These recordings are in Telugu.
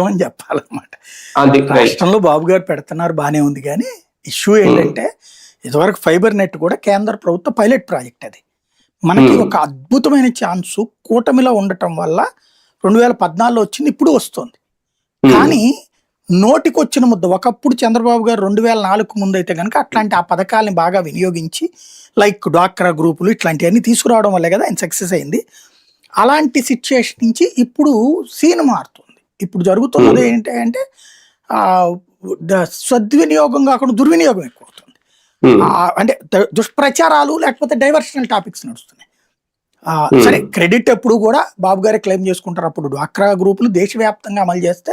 అని చెప్పాలన్నమాట. అది రాష్ట్రంలో బాబు గారు పెడుతున్నారు బానే ఉంది కానీ ఇష్యూ ఏంటంటే ఇదివరకు ఫైబర్ నెట్ కూడా కేంద్ర ప్రభుత్వ పైలట్ ప్రాజెక్ట్. అది మనకి ఒక అద్భుతమైన ఛాన్స్ కూటమిలో ఉండటం వల్ల 2014లో వచ్చింది, ఇప్పుడు వస్తుంది. కానీ నోటికొచ్చిన ముద్ద ఒకప్పుడు చంద్రబాబు గారు 2004కు ముందు అయితే కనుక అట్లాంటి ఆ పథకాలని బాగా వినియోగించి లైక్ డ్వాక్రా గ్రూపులు ఇట్లాంటివన్నీ తీసుకురావడం వల్లే కదా ఆయన సక్సెస్ అయింది. అలాంటి సిచ్యుయేషన్ నుంచి ఇప్పుడు సీన్ మారుతుంది. ఇప్పుడు జరుగుతున్నది ఏంటంటే సద్వినియోగం కాకుండా దుర్వినియోగం ఎక్కువ అవుతుంది. అంటే దుష్ప్రచారాలు లేకపోతే డైవర్షనల్ టాపిక్స్ నడుస్తున్నాయి. సరే, క్రెడిట్ ఎప్పుడు కూడా బాబు గారే క్లెయిమ్ చేసుకుంటారు. అప్పుడు డ్వాక్రా గ్రూపులు దేశవ్యాప్తంగా అమలు చేస్తే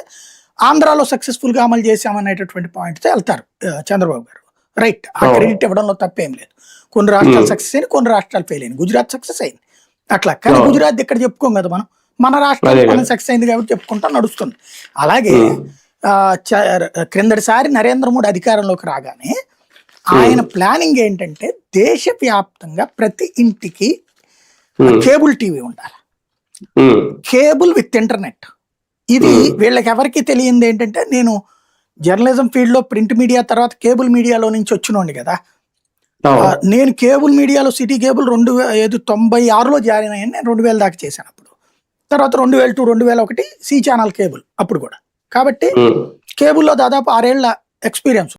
ఆంధ్రాలో సక్సెస్ఫుల్ గా అమలు చేశామనేటటువంటి పాయింట్తో వెళ్తారు చంద్రబాబు గారు. రైట్, ఆ క్రెడిట్ ఇవ్వడంలో తప్పేం లేదు. కొన్ని రాష్ట్రాలు సక్సెస్ అయింది, కొన్ని రాష్ట్రాలు ఫెయిల్ అయింది. గుజరాత్ సక్సెస్ అయింది అట్లా, కానీ గుజరాత్ ఇక్కడ చెప్పుకోం కదా మనం. మన రాష్ట్రంలో మనం సక్సెస్ అయింది కాబట్టి చెప్పుకుంటా నడుస్తుంది. అలాగే క్రిందటిసారి నరేంద్ర మోడీ అధికారంలోకి రాగానే ఆయన ప్లానింగ్ ఏంటంటే దేశవ్యాప్తంగా ప్రతి ఇంటికి కేబుల్ టీవీ ఉండాలి, కేబుల్ విత్ ఇంటర్నెట్. ఇది వీళ్ళకి ఎవరికి తెలియంది ఏంటంటే, నేను జర్నలిజం ఫీల్డ్ లో ప్రింట్ మీడియా తర్వాత కేబుల్ మీడియాలో నుంచి వచ్చినోండి కదా. నేను కేబుల్ మీడియాలో సిటీ కేబుల్ 1996లో జాయిన్ అయ్యాను. నేను 2000 దాకా చేశాను. అప్పుడు తర్వాత 2002, 2001 సి ఛానల్ కేబుల్ అప్పుడు కూడా. కాబట్టి కేబుల్లో దాదాపు 6 ఏళ్ల ఎక్స్పీరియన్స్.